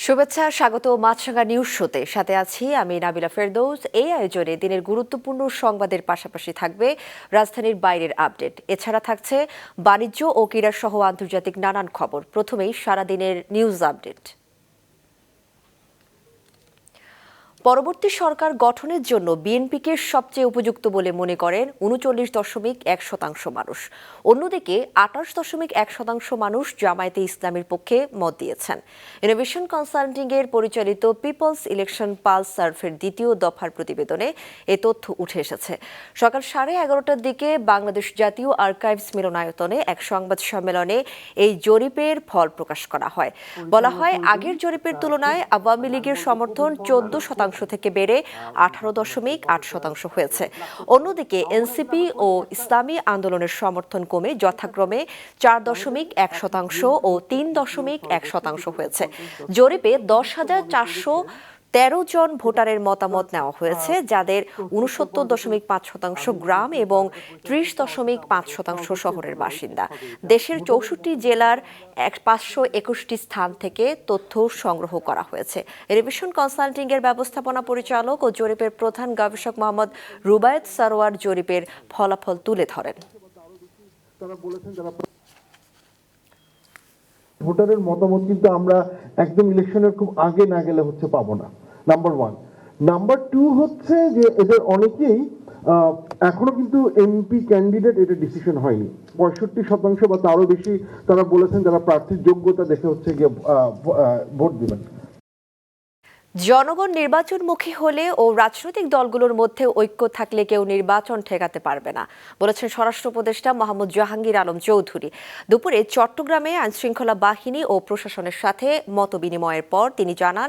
শুভেচ্ছা, স্বাগত মাছরাঙা নিউজ শোতে। সাথে আছি আমি নাবিলা ফেরদৌস। এই আয়োজনে দিনের গুরুত্বপূর্ণ সংবাদের পাশাপাশি থাকবে রাজধানীর বাইরের আপডেট। এছাড়া থাকছে বাণিজ্য ও ক্রীড়া সহ আন্তর্জাতিক নানান খবর। প্রথমেই সারাদিনের নিউজ আপডেট। পরবর্তী সরকার গঠনের জন্য বিএনপিকে সবচেয়ে উপযুক্ত বলে মনে করেন ৩৯.১% মানুষ। অন্যদিকে ২৮.১% মানুষ জামায়াতে ইসলামীর পক্ষে মত দিয়েছেন। ইনোভেশন কনসাল্টিং এর পরিচালিত পিপলস ইলেকশন পালস সার্ভের দ্বিতীয় দফার প্রতিবেদনে এ তথ্য উঠে এসেছে। সকাল 11:30টার দিকে বাংলাদেশ জাতীয় আর্কাইভস মিলনায়তনে এক সংবাদ সম্মেলনে এই জরিপের ফল প্রকাশ করা হয়। বলা হয়, আগের জরিপের তুলনায় আওয়ামী লীগের সমর্থন 14% থেকে বেড়ে 18.8% হয়েছে। অন্যদিকে এনসিপি ও ইসলামী আন্দোলনের সমর্থন কমে যথাক্রমে 4.1% ও 3.1% হয়েছে। জরিপে 10,413 জন ভোটারের মতামত নেওয়া হয়েছে, যাদের 69.5% গ্রাম এবং 30.5% শহরের বাসিন্দা। দেশের 64 জেলার 521টি স্থান থেকে তথ্য সংগ্রহ করা হয়েছে। ইনোভেশন কনসাল্টিং এর ব্যবস্থাপনা পরিচালক ও জরিপের প্রধান গবেষক মোহাম্মদ রুবায়েত সারোয়ার জরিপের ফলাফল তুলে ধরেন। ভোটারের মতামত কিন্তু আমরা একদম ইলেকশনের খুব আগে না গেলে পাবো না, নাম্বার 1। নাম্বার 2 হচ্ছে যে এদের অনেকেই এখনো কিন্তু এমপি ক্যান্ডিডেট এটা ডিসিশন হয়নি। 65% বা তারও বেশি তারা বলেছেন যারা প্রার্থীর যোগ্যতা দেখে গিয়ে ভোট দিবেন। জনগণ নির্বাচনমুখী হলে ও রাজনৈতিক দলগুলোর মধ্যে ঐক্য থাকলে কেউ নির্বাচন ঠেকাতে পারবে না, বলেছেন স্বরাষ্ট্র উপদেষ্টা মোহাম্মদ জাহাঙ্গীর আলম চৌধুরী। দুপুরে চট্টগ্রামে আইনশৃঙ্খলা বাহিনী ও প্রশাসনের সাথে মতবিনিময়ের পর তিনি জানান,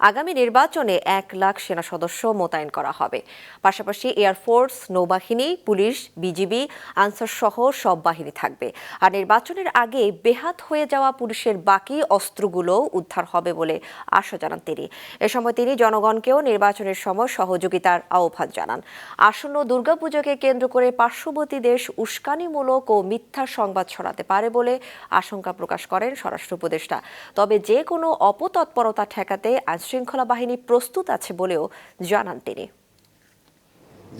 আগামী নির্বাচনে 1 লাখ সেনা সদস্য মোতায়েন করা হবে। পাশাপাশি এয়ারফোর্স, নৌবাহিনী, পুলিশ, বিজিবি, আনসার সহ সব বাহিনী থাকবে। আর নির্বাচনের আগে বেহাত হয়ে যাওয়া পুলিশের বাকি অস্ত্রগুলো উদ্ধার হবে বলে আশা জানান তিনি। এ সময় তিনি জনগণকেও নির্বাচনের সময় সহযোগিতার আহ্বান জানান। আসন্ন দুর্গাপুজোকে কেন্দ্র করে পার্শ্ববর্তী দেশ উস্কানিমূলক ও মিথ্যা সংবাদ ছড়াতে পারে বলে আশঙ্কা প্রকাশ করেন স্বরাষ্ট্র উপদেষ্টা। তবে যে কোনো অপতৎপরতা ঠেকাতে আইনশৃঙ্খলা বাহিনী প্রস্তুত আছে বলেও জানান তিনি।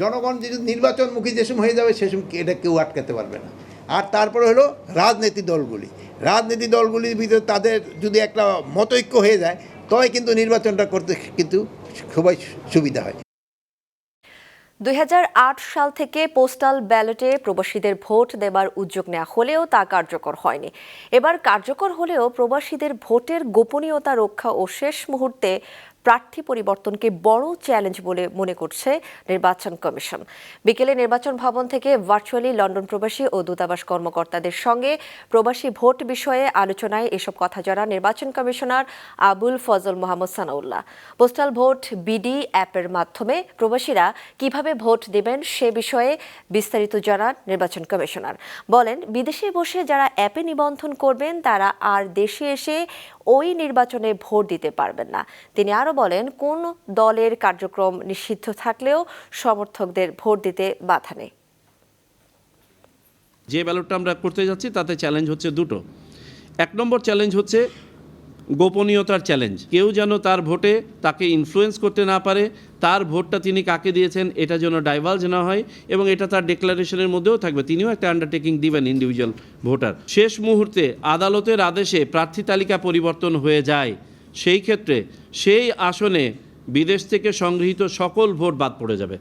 জনগণ যদি নির্বাচনমুখী যে সময় হয়ে যাবে সে সময় এটা কেউ আটকাতে পারবে না। আর তারপরে হলো রাজনীতিক দলগুলির ভিতরে তাদের যদি একটা মতৈক্য হয়ে যায় তবে কিন্তু নির্বাচনটা করতে কিন্তু খুবই সুবিধা হয়। 2008 সাল থেকে পোস্টাল ব্যালটে প্রবাসীদের ভোট দেবার উদ্যোগ নেওয়া হলেও তা কার্যকর হয়নি। এবার কার্যকর হলেও প্রবাসীদের ভোটের গোপনীয়তা রক্ষা ও শেষ মুহূর্তে প্রার্থী পরিবর্তনকে বড় চ্যালেঞ্জ বলে মনে করছে নির্বাচন কমিশন। বিকেলে নির্বাচন ভবন থেকে ভার্চুয়ালি লন্ডন প্রবাসী ও দূতাবাস কর্মকর্তাদের সঙ্গে প্রবাসী ভোট বিষয়ে আলোচনায় এসব কথা জানান নির্বাচন commissioner Abul Fazal Mohammad Sanaullah. Postal vote BD অ্যাপের মাধ্যমে প্রবাসীরা কিভাবে ভোট দেবেন সে বিষয়ে বিস্তারিত জানান নির্বাচন কমিশনার। বলেন, বিদেশে বসে যারা অ্যাপে নিবন্ধন করবেন তারা আর দেশে এসে ওই নির্বাচনে ভোট দিতে পারবেন না। তিনি আরও বলেন, কোন দলের কার্যক্রম নিষিদ্ধ থাকলেও সমর্থকদের ভোট দিতে বাধা নেই। যে ব্যালটটা আমরা করতে যাচ্ছি তাতে চ্যালেঞ্জ হচ্ছে দুটো। 1 নম্বর চ্যালেঞ্জ হচ্ছে গোপনীয়তার চ্যালেঞ্জ। কেউ যেন তার ভোটে তাকে ইনফ্লুয়েন্স করতে না পারে, তার ভোটটা তিনি কাকে দিয়েছেন এটা যেন ডাইভালজ না হয়, এবং এটা তার ডিক্লারেশনের মধ্যেও থাকবে। তিনিও একটা আন্ডারটেকিং দিবেন ইন্ডিভিজুয়াল ভোটার। শেষ মুহূর্তে আদালতের আদেশে প্রার্থী তালিকা পরিবর্তন হয়ে যায়, সেই ক্ষেত্রে সেই আসনে বিদেশ থেকে সংগৃহীত সকল ভোট বাদ পড়ে যাবে।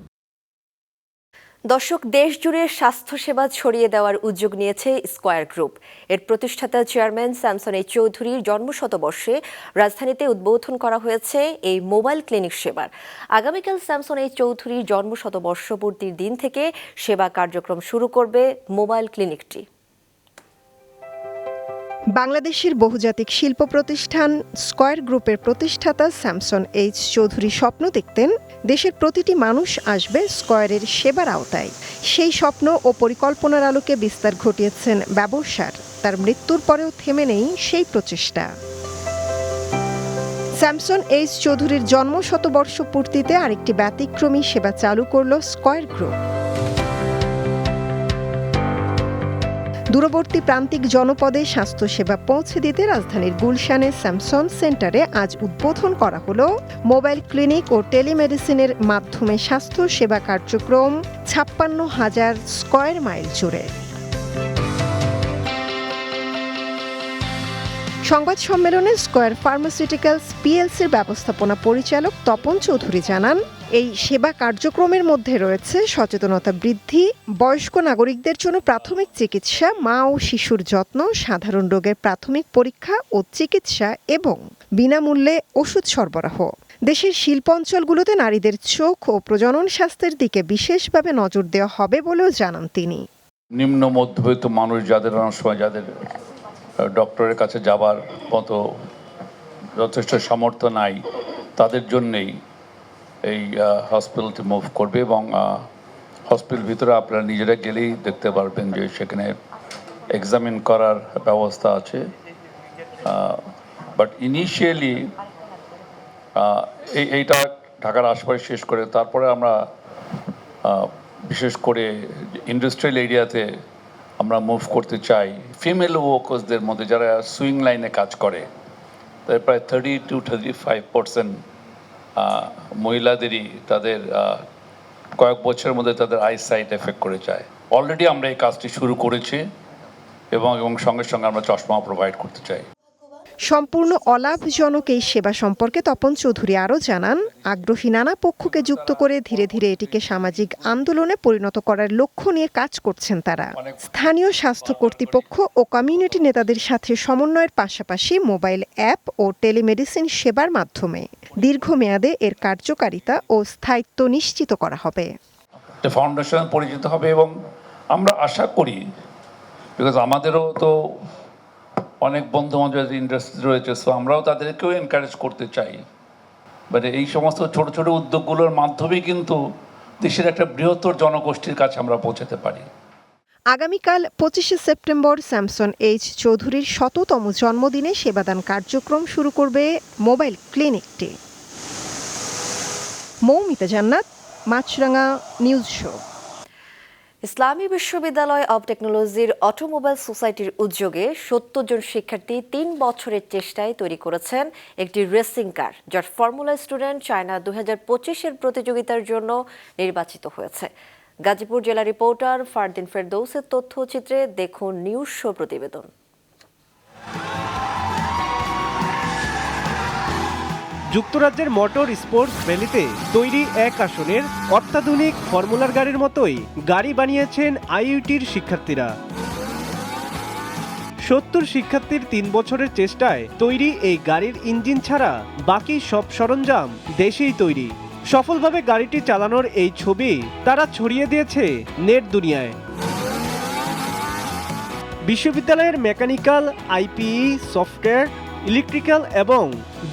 দর্শক, দেশ জুড়ে স্বাস্থ্যসেবা ছড়িয়ে দেওয়ার উদ্যোগ নিয়েছে স্কয়ার গ্রুপ। এর প্রতিষ্ঠাতা চেয়ারম্যান স্যামসন এইচ চৌধুরীর জন্মশতবর্ষে রাজধানীতে উদ্বোধন করা হয়েছে এই মোবাইল ক্লিনিক সেবার। আগামীকাল স্যামসন এইচ চৌধুরীর জন্মশতবর্ষপূর্তির দিন থেকে সেবা কার্যক্রম শুরু করবে মোবাইল ক্লিনিকটি। বাংলাদেশের বহুজাতিক শিল্প প্রতিষ্ঠান স্কয়ার গ্রুপের প্রতিষ্ঠাতা স্যামসন এইচ চৌধুরী স্বপ্ন দেখতেন দেশের প্রতিটি মানুষ আসবে স্কয়ারের সেবার আওতায়। সেই স্বপ্ন ও পরিকল্পনার আলোকে বিস্তার ঘটিয়েছেন ব্যবসার। তার মৃত্যুর পরেও থেমে নেই সেই প্রচেষ্টা। স্যামসন এইচ চৌধুরীর জন্মশতবর্ষ পূর্তিতে আরেকটি ব্যতিক্রমী সেবা চালু করল স্কয়ার গ্রুপ। দূরবর্তী প্রান্তিক জনপদে স্বাস্থ্যসেবা পৌঁছে দিতে রাজধানীর গুলশানের স্যামসন সেন্টারে আজ উদ্বোধন করা হলো মোবাইল ক্লিনিক ও টেলিমেডিসিনের মাধ্যমে স্বাস্থ্যসেবা কার্যক্রম ৫৬,০০০ স্কয়ার মাইল জুড়ে। সংবাদ সম্মেলনে স্কয়ার ফার্মাসিউটিক্যালস পিএলসির ব্যবস্থাপনা পরিচালক তপন চৌধুরী জানান, এই সেবা কার্যক্রমের মধ্যে রয়েছে সচেতনতা বৃদ্ধি, বয়স্ক নাগরিকদের জন্য প্রাথমিক চিকিৎসা, মা ও শিশুর যত্ন, সাধারণ রোগের প্রাথমিক পরীক্ষা ও চিকিৎসা এবং বিনামূল্যে ওষুধ সরবরাহ। দেশের শিল্প অঞ্চলগুলোতে নারীদের চোখ ও প্রজনন স্বাস্থ্যের দিকে বিশেষভাবে নজর দেওয়া হবে বলেও জানান তিনি। নিম্ন মধ্যবিত্ত মানুষ যাদের অনেক সময় যাদের ডক্টরের কাছে যাবার মতো যথেষ্ট সামর্থ্য নাই, তাদের জন্যেই এই হসপিটালটি মুভ করবে এবং হসপিটাল ভিতরে আপনারা নিজেরা গেলেই দেখতে পারবেন যে সেখানে এক্সামিন করার ব্যবস্থা আছে। বাট ইনিশিয়ালি এইটা ঢাকার আশপাশে শেষ করে তারপরে আমরা বিশেষ করে ইন্ডাস্ট্রিয়াল এরিয়াতে আমরা মুভ করতে চাই। ফিমেল ওয়ার্কার্সদের মধ্যে যারা সুইং লাইনে কাজ করে তাদের প্রায় 30-35% মহিলাদেরই তাদের কয়েক বছরের মধ্যে তাদের আইসাইট এফেক্ট করে যায়। অলরেডি আমরা এই কাজটি শুরু করেছি এবং সঙ্গে সঙ্গে আমরা চশমা প্রোভাইড করতে চাই। সম্পূর্ণ অলাভজনক এই সেবা সম্পর্কে তপন চৌধুরী আরও জানান, আগ্রহী নানা পক্ষকে যুক্ত করে ধীরে ধীরে এটিকে সামাজিক আন্দোলনে পরিণত করার লক্ষ্য নিয়ে কাজ করছেন তারা। স্থানীয় স্বাস্থ্য কর্তৃপক্ষ ও কমিউনিটি নেতাদের সাথে সমন্বয়ের পাশাপাশি মোবাইল অ্যাপ ও টেলিমেডিসিন সেবার মাধ্যমে দীর্ঘমেয়াদে এর কার্যকারিতা ও স্থায়িত্ব নিশ্চিত করা হবে। ফাউন্ডেশন পরিচিত হবে এবং আমরা আশা করি, বিকজ আমাদেরও তো অনেক বন্ধু বান্ধব ইন্ডাস্ট্রি রয়েছে, সো আমরাও তাদেরকেও এনকারেজ করতে চাই। বাট এই সমস্ত ছোট ছোট উদ্যোগগুলোর মাধ্যমে কিন্তু দেশের একটা বৃহত্তর জনগোষ্ঠীর কাছে আমরা পৌঁছাতে পারি। আগামীকাল ২৫শে সেপ্টেম্বর স্যামসন এইচ চৌধুরীর ১০০তম জন্মদিনে সেবাদান কার্যক্রম শুরু করবে মোবাইল ক্লিনিকটি। মৌমিতা জান্নাত, মাছরাঙা নিউজ শো। ইসলামী বিশ্ববিদ্যালয় অব টেকনোলজির অটোমোবাইল সোসাইটির উদ্যোগে ৭০ জন শিক্ষার্থী ৩ বছরের চেষ্টায় তৈরি করেছেন একটি রেসিং কার, যার ফর্মুলা স্টুডেন্ট চায়না ২০২৫-এর প্রতিযোগিতার জন্য নির্বাচিত হয়েছে। গাজীপুর জেলা রিপোর্টার ফারদিন ফেরদৌসের তথ্যচিত্রে দেখুন নিউজ শো প্রতিবেদন। যুক্তরাজ্যের মোটর স্পোর্টস ভ্যালিতে তৈরি এক আসনের অত্যাধুনিক ফর্মুলার গাড়ির মতোই গাড়ি বানিয়েছেন আইইউটির শিক্ষার্থীরা। ৭০ শিক্ষার্থীর ৩ বছরের চেষ্টায় তৈরি এই গাড়ির ইঞ্জিন ছাড়া বাকি সব সরঞ্জাম দেশেই তৈরি। সফলভাবে গাড়িটি চালানোর এই ছবি তারা ছড়িয়ে দিয়েছে নেট দুনিয়ায়। বিশ্ববিদ্যালয়ের মেকানিক্যাল, আইপিই, সফটওয়্যার, ইলেকট্রিক্যাল এবং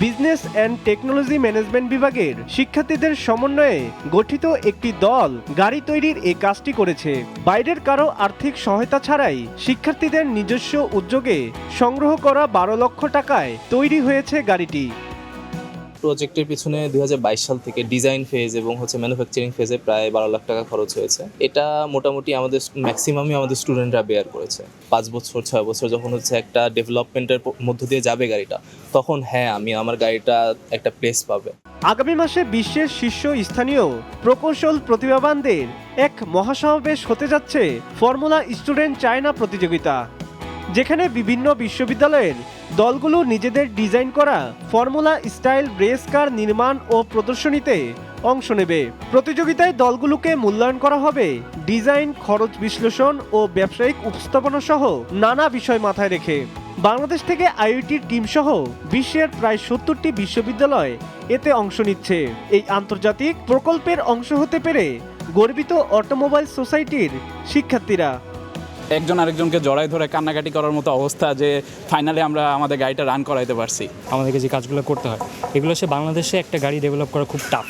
বিজনেস অ্যান্ড টেকনোলজি ম্যানেজমেন্ট বিভাগের শিক্ষার্থীদের সমন্বয়ে গঠিত একটি দল গাড়ি তৈরির এই কাজটি করেছে। বাইরের কারো আর্থিক সহায়তা ছাড়াই শিক্ষার্থীদের নিজস্ব উদ্যোগে সংগ্রহ করা ১২ লক্ষ টাকায় তৈরি হয়েছে গাড়িটি। প্রজেক্টের পিছনে ২০২২ সাল থেকে ডিজাইন ফেজ এবং ম্যানুফ্যাকচারিং ফেজে প্রায় ১২ লাখ টাকা খরচ হয়েছে। এটা মোটামুটি আমাদের ম্যাক্সিমামই আমাদের স্টুডেন্টরা বেয়ার করেছে। 5 বছর 6 বছর যখন একটা ডেভেলপমেন্টের মধ্য দিয়ে যাবে গাড়িটা, তখন আমার গাড়িটা একটা প্লেস পাবে। আগামী মাসে বিশ্বের শীর্ষ স্থানীয় প্রকৌশল প্রতিভাবানদের এক মহাসমাবেশ হতে যাচ্ছে ফর্মুলা স্টুডেন্ট চায়না প্রতিযোগিতা, যেখানে বিভিন্ন বিশ্ববিদ্যালয়ের দলগুলো নিজেদের ডিজাইন করা ফর্মুলা স্টাইল রেস কার নির্মাণ ও প্রদর্শনীতে অংশ নেবে। প্রতিযোগিতায় দলগুলোকে মূল্যায়ন করা হবে ডিজাইন, খরচ বিশ্লেষণ ও ব্যবসায়িক উপস্থাপনা সহ নানা বিষয় মাথায় রেখে। বাংলাদেশ থেকে আইইউটির টিম সহ বিশ্বের প্রায় ৭০টি বিশ্ববিদ্যালয় এতে অংশ নিচ্ছে। এই আন্তর্জাতিক প্রকল্পের অংশ হতে পেরে গর্বিত অটোমোবাইল সোসাইটির শিক্ষার্থীরা। একজন আরেকজনকে জড়াই ধরে কান্নাকাটি করার মতো অবস্থা যে ফাইনালি আমরা আমাদের গাড়িটা রান করাইতে পারছি। আমাদেরকে যে কাজগুলো করতে হয় এগুলো বাংলাদেশে একটা গাড়ি ডেভেলপ করা খুব টাফ।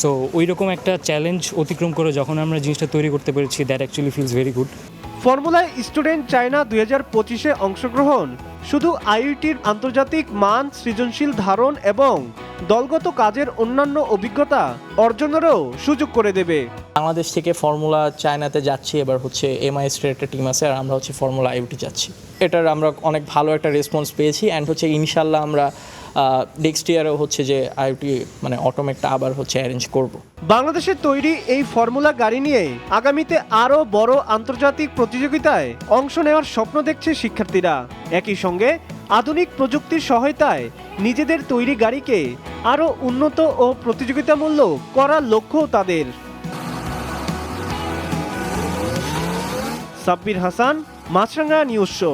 সো ওই রকম একটা চ্যালেঞ্জ অতিক্রম করে যখন আমরা জিনিসটা তৈরি করতে পেরেছি, that actually feels very good. Formula student China ২০২৫-এ অংশগ্রহণ শুধু আইইউটির আন্তর্জাতিক মান, সৃজনশীল ধারণ এবং দলগত কাজের অন্যান্য অভিজ্ঞতা অর্জনেরও সুযোগ করে দেবে। বাংলাদেশ থেকে ফর্মুলা চায়নাতে যাচ্ছি, এবার হচ্ছে MIS এর একটা টিম আছে, আর আমরা হচ্ছে ফর্মুলা IoT যাচ্ছি। এটার আমরা অনেক ভালো একটা রেসপন্স পেয়েছি, অ্যান্ড হচ্ছে ইনশাল্লাহ আমরা নেক্সট ইয়ারেও হচ্ছে যে IoT মানে অটোমেটটা আবার হচ্ছে অ্যারেঞ্জ করব। বাংলাদেশের তৈরি এই ফর্মুলা গাড়ি নিয়ে আগামীতে আরও বড় আন্তর্জাতিক প্রতিযোগিতায় অংশ নেওয়ার স্বপ্ন দেখছে শিক্ষার্থীরা। একই সঙ্গে আধুনিক প্রযুক্তির সহায়তায় নিজেদের তৈরি গাড়িকে আরও উন্নত ও প্রতিযোগিতামূলক করার লক্ষ্যও তাদের। সাব্বির হাসান, মাছরাঙা নিউজ শো।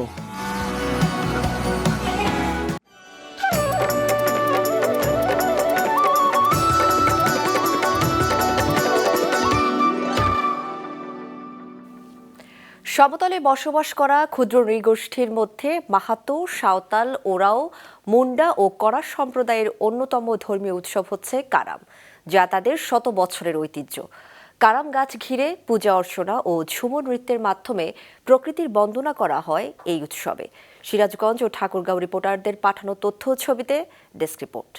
সমতলে বসবাস করা ক্ষুদ্র নৃগোষ্ঠীর মধ্যে মাহাতো, সাঁওতাল, ওরাও, মুন্ডা ও করার সম্প্রদায়ের অন্যতম ধর্মীয় উৎসব হচ্ছে কারাম, যা তাদের শত বছরের ঐতিহ্য। কারাম গাছ ঘিরে পূজা অর্চনা ও ঝুমুর নৃত্যের মাধ্যমে প্রকৃতির বন্দনা করা হয় এই উৎসবে। সিরাজগঞ্জ ও ঠাকুরগাঁও রিপোর্টারদের পাঠানো তথ্য ছবিতে ডেস্ক রিপোর্ট।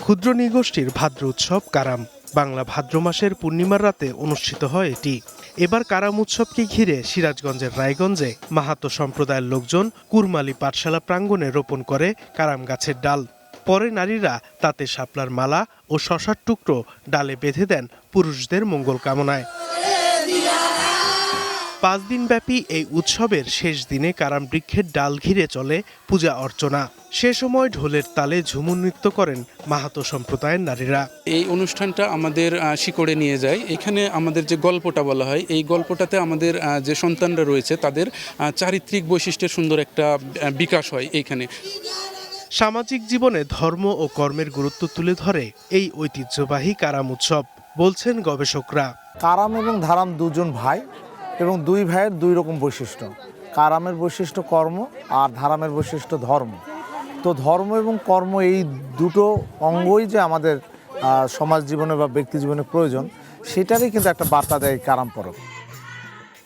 ক্ষুদ্র নৃগোষ্ঠীর ভাদ্র উৎসব কারাম। বাংলা ভাদ্র মাসের পূর্ণিমার রাতে অনুষ্ঠিত হয় এটি। এবার কারাম উৎসবকে ঘিরে সিরাজগঞ্জের রায়গঞ্জে মাহাতো সম্প্রদায়ের লোকজন কুরমালি পাঠশালা প্রাঙ্গণে রোপণ করে কারাম গাছের ডাল। পরে নারীরা তাতে শাপলার মালা ও শশার টুকরো ডালে বেঁধে দেন পুরুষদের মঙ্গল কামনায়। 5 দিনব্যাপী এই উৎসবের শেষ দিনে কারাম বৃক্ষের ডাল ঘিরে চলে পূজা অর্চনা। সে সময় ঢোলের তালে ঝুমুর নৃত্য করেন মাহাতো সম্প্রদায়ের নারীরা। এই অনুষ্ঠানটা আমাদের শিকড়ে নিয়ে যায়। এখানে আমাদের যে গল্পটা বলা হয়, এই গল্পটাতে আমাদের যে সন্তানরা রয়েছে তাদের চারিত্রিক বৈশিষ্ট্যের সুন্দর একটা বিকাশ হয় এইখানে। সামাজিক জীবনে ধর্ম ও কর্মের গুরুত্ব তুলে ধরে এই ঐতিহ্যবাহী কারাম উৎসব, বলছেন গবেষকরা। কারাম এবং ধারাম দুজন ভাই এবং দুই ভাইয়ের দুই রকম বৈশিষ্ট্য। কারামের বৈশিষ্ট্য কর্ম আর ধারামের বৈশিষ্ট্য ধর্ম। তো ধর্ম এবং কর্ম এই দুটো অঙ্গই যে আমাদের সমাজ জীবনে বা ব্যক্তি জীবনে প্রয়োজন, সেটারই কিন্তু একটা বার্তা দেয় কারাম পরব।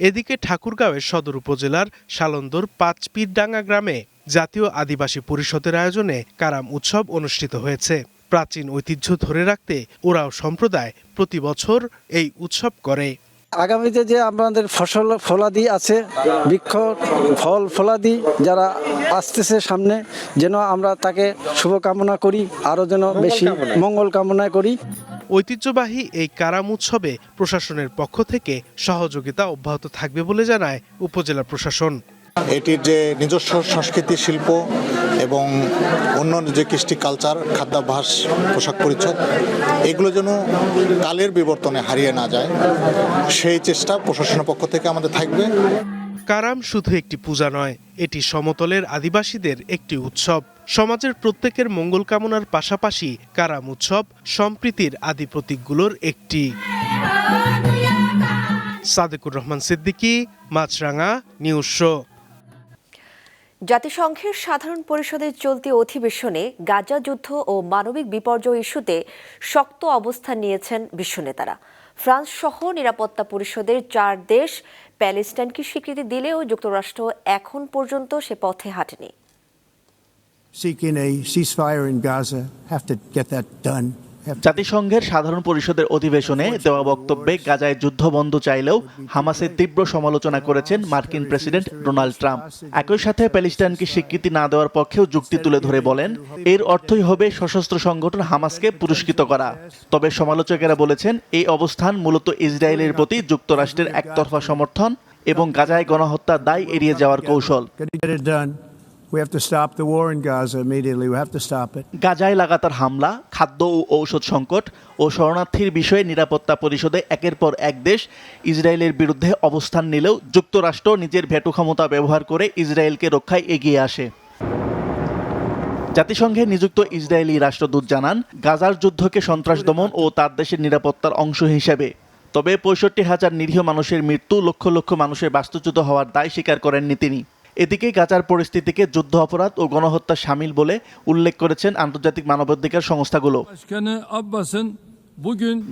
এদিকে ঠাকুরগাঁওয়ের সদর উপজেলার শালন্দর পাঁচপীরডাঙ্গা গ্রামে জাতীয় আদিবাসী পরিষদের আয়োজনে কারাম উৎসব অনুষ্ঠিত হয়েছে। প্রাচীন ঐতিহ্য ধরে রাখতে ওরাও সম্প্রদায় প্রতি বছর এই উৎসব করে। আগামীতে যে আমাদের ফসল ফলাদি আছে, বৃক্ষ ফল ফলাদি যারা আসতেছে সামনে, যেন আমরা তাকে শুভকামনা করি, আরও যেন বেশি মঙ্গল কামনা করি। ঐতিহ্যবাহী এই কারাম উৎসবে প্রশাসনের পক্ষ থেকে সহযোগিতা অব্যাহত থাকবে বলে জানায় উপজেলা প্রশাসন। এটির যে নিজস্ব সংস্কৃতি, শিল্প এবং অন্য যে কৃষ্টি কালচার, খাদ্যাভ্যাস, পোশাক পরিচ্ছদ, এগুলো যেন কালের বিবর্তনে হারিয়ে না যায়, সেই চেষ্টা প্রশাসনের পক্ষ থেকে আমাদের থাকবে। কারাম শুধু একটি পূজা নয়, এটি সমতলের আদিবাসীদের একটি উৎসব। সমাজের প্রত্যেকের মঙ্গল কামনার পাশাপাশি কারাম উৎসব সম্প্রীতির আদি প্রতীকগুলোর একটি। সাদেকুর রহমান সিদ্দিকী, মাছরাঙা নিউজ শো। জাতিসংঘের সাধারণ পরিষদের চলতি অধিবেশনে গাজা যুদ্ধ ও মানবিক বিপর্যয় ইস্যুতে শক্ত অবস্থান নিয়েছেন বিশ্ব নেতারা। ফ্রান্স সহ নিরাপত্তা পরিষদের 4 দেশ প্যালেস্টাইনকে স্বীকৃতি দিলেও যুক্তরাষ্ট্র এখন পর্যন্ত সে পথে হাঁটেনি। Seeking a ceasefire in Gaza, have to get that done. জাতিসংঘের সাধারণ পরিষদের অধিবেশনে দেওয়া বক্তব্যে গাজায় যুদ্ধ বন্ধ চাইলেও হামাসের তীব্র সমালোচনা করেছেন মার্কিন প্রেসিডেন্ট ডোনাল্ড ট্রাম্প। একই সাথে প্যালেস্টাইনকে স্বীকৃতি না দেওয়ার পক্ষেও যুক্তি তুলে ধরে বলেন, এর অর্থই হবে সশস্ত্র সংগঠন হামাসকে পুরস্কৃত করা। তবে সমালোচকেরা বলেছেন, এই অবস্থান মূলত ইসরায়েলের প্রতি যুক্তরাষ্ট্রের একতরফা সমর্থন এবং গাজায় গণহত্যার দায় এড়িয়ে যাওয়ার কৌশল। গাজায় লাগাতার হামলা, খাদ্য ও ঔষধ সংকট ও শরণার্থীর বিষয়ে নিরাপত্তা পরিষদে একের পর এক দেশ ইসরায়েলের বিরুদ্ধে অবস্থান নিলেও যুক্তরাষ্ট্র নিজের ভেটো ক্ষমতা ব্যবহার করে ইসরায়েলকে রক্ষায় এগিয়ে আসে। জাতিসংঘে নিযুক্ত ইসরায়েলি রাষ্ট্রদূত জানান, গাজার যুদ্ধকে সন্ত্রাস দমন ও তার দেশের নিরাপত্তার অংশ হিসেবে। তবে 65,000 নিরীহ মানুষের মৃত্যু, লক্ষ লক্ষ মানুষের বাস্তুচ্যুত হওয়ার দায় স্বীকার করেননি তিনি। এদিকে গাজার পরিস্থিতিকে যুদ্ধ অপরাধ ও গণহত্যা শামিল বলে উল্লেখ করেছেন আন্তর্জাতিক মানবাধিকার সংস্থাগুলো।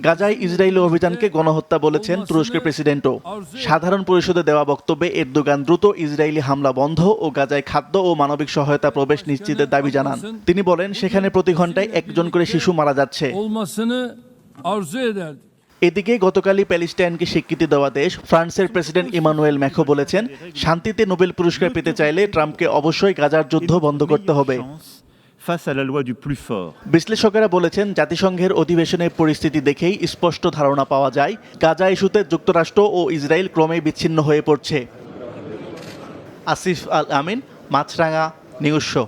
গাজায় ইসরায়েলি অভিযানকে গণহত্যা বলেছেন তুরস্কের প্রেসিডেন্টও। সাধারণ পরিষদে দেওয়া বক্তব্যে এরদোগান দ্রুত ইসরায়েলি হামলা বন্ধ ও গাজায় খাদ্য ও মানবিক সহায়তা প্রবেশ নিশ্চিতের দাবি জানান। তিনি বলেন, সেখানে প্রতি ঘন্টায় 1 জন করে শিশু মারা যাচ্ছে। এদিকে গতকালই প্যালেস্টাইনকে স্বীকৃতি দেওয়া দেশ ফ্রান্সের প্রেসিডেন্ট ইমানুয়েল ম্যাখো বলেছেন, শান্তিতে নোবেল পুরস্কার পেতে চাইলে ট্রাম্পকে অবশ্যই গাজার যুদ্ধ বন্ধ করতে হবে। বিশ্লেষকেরা বলেছেন, জাতিসংঘের অধিবেশনের পরিস্থিতি দেখেই স্পষ্ট ধারণা পাওয়া যায় গাজা ইস্যুতে যুক্তরাষ্ট্র ও ইসরায়েল ক্রমেই বিচ্ছিন্ন হয়ে পড়ছে। আসিফ আল আমিন, মাছরাঙা, নিউজ শো।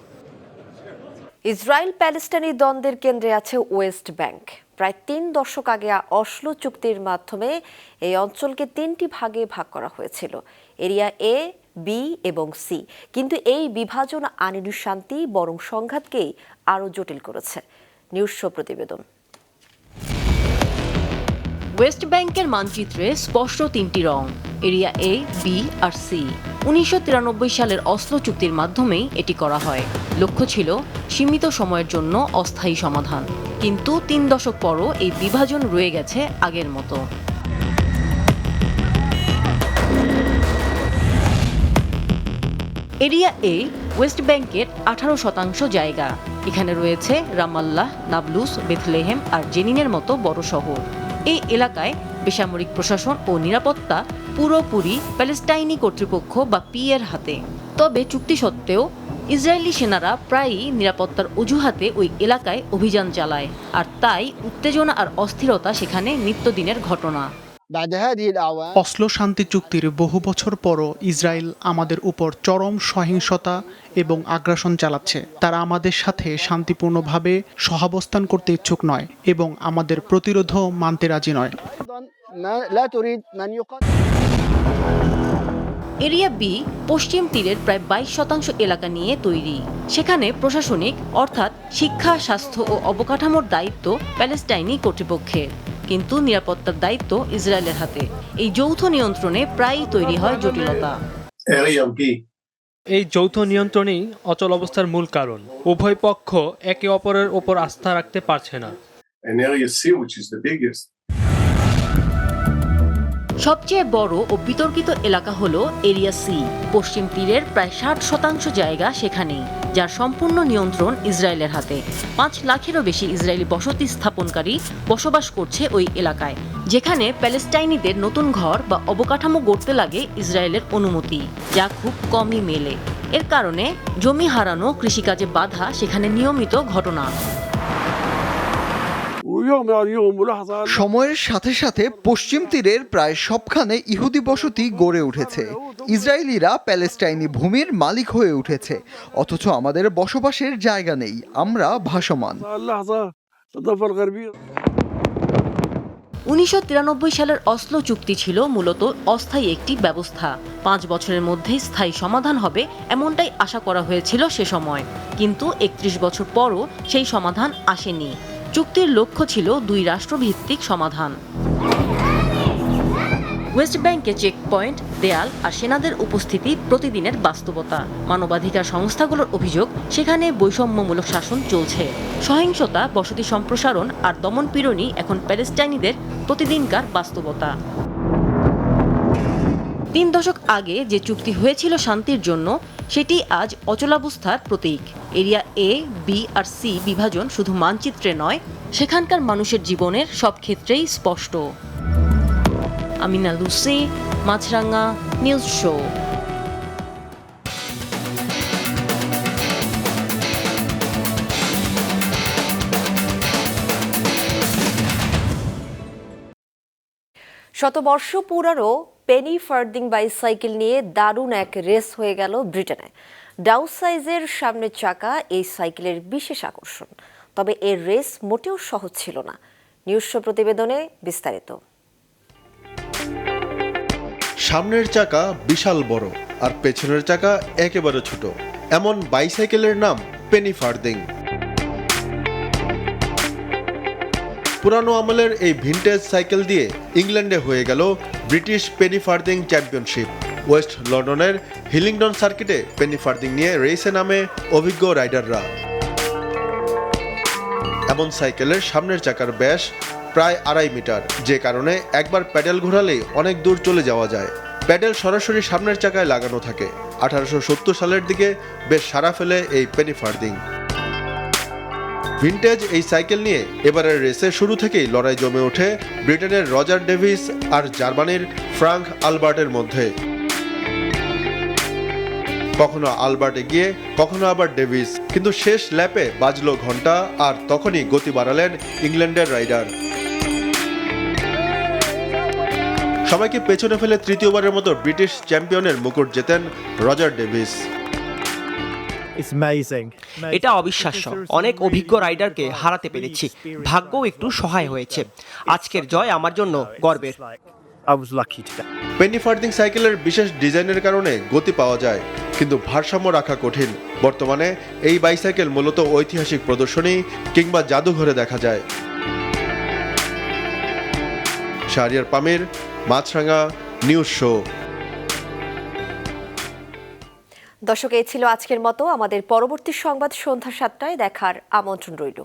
ইসরায়েল প্যালেস্টাইনি দ্বন্দ্বের কেন্দ্রে আছে ওয়েস্ট ব্যাংক। প্রায় 3 দশক আগে অসলো চুক্তির মাধ্যমে এই অঞ্চলকে 3টি ভাগে ভাগ করা হয়েছিল, এরিয়া এ, বি এবং সি। কিন্তু এই বিভাজন আনেনি শান্তি, বরং সংঘাতকেই আরও জটিল করেছে। নিউজ শো প্রতিবেদন। ওয়েস্ট ব্যাংকের মানচিত্রে স্পষ্ট 3টি রং, এরিয়া এ, বি আর সি। 1993 সালের অসলো চুক্তির মাধ্যমেই এটি করা হয়। লক্ষ্য ছিল সীমিত সময়ের জন্য অস্থায়ী সমাধান। কিন্তু 3 দশক পরও এই বিভাজন রয়ে গেছে আগের মতো। এরিয়া এ ওয়েস্ট ব্যাংকের 18% জায়গা। এখানে রয়েছে রামাল্লাহ, নাবলুস, বেথলেহেম আর জেনিনের মতো বড় শহর। এই এলাকায় বেসামরিক প্রশাসন ও নিরাপত্তা পুরোপুরি প্যালেস্টাইনি কর্তৃপক্ষ বা পি এর হাতে। তবে চুক্তি সত্ত্বেও ইসরায়েলি সেনারা প্রায়ই নিরাপত্তার অজুহাতে ওই এলাকায় অভিযান চালায়, আর তাই উত্তেজনা আর অস্থিরতা সেখানে নিত্যদিনের ঘটনা। অসলো শান্তি চুক্তির বহু বছর পরও ইসরায়েল আমাদের উপর চরম সহিংসতা এবং আগ্রাসন চালাচ্ছে। তারা আমাদের সাথে শান্তিপূর্ণভাবে সহাবস্থান করতে ইচ্ছুক নয় এবং আমাদের প্রতিরোধও মানতে রাজি নয়। এরিয়া বি পশ্চিম তীরের প্রায় 22% এলাকা নিয়ে তৈরি। সেখানে প্রশাসনিক অর্থাৎ শিক্ষা, স্বাস্থ্য ও অবকাঠামোর দায়িত্ব প্যালেস্টাইনি কর্তৃপক্ষের, কিন্তু নিরাপত্তার দায়িত্ব ইসরায়েলের হাতে। এই যৌথ নিয়ন্ত্রণে প্রায়ই তৈরি হয় জটিলতা। এই যৌথ নিয়ন্ত্রণই অচল অবস্থার মূল কারণ। উভয় পক্ষ একে অপরের ওপর আস্থা রাখতে পারছে না। সবচেয়ে বড় ও বিতর্কিত এলাকা হলো এরিয়া সি। পশ্চিম তীরের প্রায় 60% জায়গা সেখানেই, যার সম্পূর্ণ নিয়ন্ত্রণ ইসরায়েলের হাতে। 5 লাখেরও বেশি ইসরায়েলি বসতি স্থাপনকারী বসবাস করছে ওই এলাকায়, যেখানে প্যালেস্টাইনিদের নতুন ঘর বা অবকাঠামো গড়তে লাগে ইসরায়েলের অনুমতি, যা খুব কমই মেলে। এর কারণে জমি হারানো, কৃষিকাজে বাধা সেখানে নিয়মিত ঘটনা। সময়ের সাথে সাথে পশ্চিম তীরের প্রায় সবখানে ইহুদি বসতি গড়ে উঠেছে। ইসরায়েলিরা প্যালেস্টাইনি ভূমির মালিক হয়ে উঠেছে, অথচ আমাদের বসবাসের জায়গা নেই, আমরা ভাসমান। 1993 সালের অসলো চুক্তি ছিল মূলত অস্থায়ী একটি ব্যবস্থা। 5 বছরের মধ্যেই স্থায়ী সমাধান হবে এমনটাই আশা করা হয়েছিল সে সময়। কিন্তু 31 বছর পরও সেই সমাধান আসেনি। চুক্তির লক্ষ্য ছিল 2 রাষ্ট্রভিত্তিক সমাধান। ওয়েস্ট ব্যাংকে চেকপয়েন্ট, দেয়াল আর সেনাদের উপস্থিতি প্রতিদিনের বাস্তবতা। মানবাধিকার সংস্থাগুলোর অভিযোগ, সেখানে বৈষম্যমূলক শাসন চলছে। সহিংসতা, বসতি সম্প্রসারণ আর দমনপীড়নই এখন প্যালেস্টাইনিদের প্রতিদিনকার বাস্তবতা। 3 দশক আগে যে চুক্তি হয়েছিল শান্তির জন্য, সেটি আজ অচলাবস্থার প্রতীক। এরিয়া এ, বি আর সি বিভাজন শুধু মানচিত্রে নয়, সেখানকার মানুষের জীবনের সব ক্ষেত্রেই স্পষ্ট। আমিনা লুসি, মাছরাঙা, নিউজ শো। শতবর্ষ পুরানো পেনি ফার্দিং বাইসাইকেল নিয়ে দারুণ এক রেস হয়ে গেল ব্রিটেনে। ডাউ সাইজের সামনের চাকা এই সাইকেলের বিশেষ আকর্ষণ। তবে এর রেস মোটেও সহজ ছিল না। নিউজ শো প্রতিবেদনে বিস্তারিত। সামনের চাকা বিশাল বড় আর পেছনের চাকা একেবারে ছোট, এমন বাইসাইকেলের নাম পেনি ফার্দিং। পুরানো আমলের এই ভিনটেজ সাইকেল দিয়ে ইংল্যান্ডে হয়ে গেল British Penney farthing championship. West লন্ডনের হিলিংডন সার্কিটে পেনি ফার্দিং নিয়ে রেসে নামে অভিজ্ঞ রাইডাররা। এমন সাইকেলের সামনের চাকার ব্যাস প্রায় 2.5 মিটার, যে কারণে একবার প্যাডেল ঘোরালেই অনেক দূর চলে যাওয়া যায়। প্যাডেল সরাসরি সামনের চাকায় লাগানো থাকে। 1870 সালের দিকে বেশ সাড়া ফেলে এই পেনি ফার্দিং। ভিনটেজ এই সাইকেল নিয়ে এবারের রেসে শুরু থেকেই লড়াই জমে ওঠে ব্রিটেনের রজার ডেভিস আর জার্মানির ফ্রাঙ্ক আলবার্টের মধ্যে। কখনো আলবার্ট এগিয়ে, কখনো আবার ডেভিস, কিন্তু শেষ ল্যাপে বাজলো ঘন্টা আর তখনই গতি বাড়ালেন ইংল্যান্ডের রাইডার। সবাইকে পেছনে ফেলে তৃতীয়বারের মতো ব্রিটিশ চ্যাম্পিয়নের মুকুট জেতেন রজার ডেভিস। এটা অবিশ্বাস্য, অনেক অভিজ্ঞ রাইডারকে হারাতে পেরেছি, ভাগ্যও একটু সহায় হয়েছে। আজকের জয় আমার জন্য গর্বের। পেনি ফার্দিং সাইকেলের বিশেষ ডিজাইনের কারণে গতি পাওয়া যায়, কিন্তু ভারসাম্য রাখা কঠিন। বর্তমানে এই বাইসাইকেল মূলত ঐতিহাসিক প্রদর্শনী কিংবা জাদুঘরে দেখা যায়। শাহরিয়ার পামির, মাছরাঙা, নিউজ শো। দর্শক, এই ছিল আজকের মতো। আমাদের পরবর্তী সংবাদ সন্ধ্যা 7টায় দেখার আমন্ত্রণ রইল।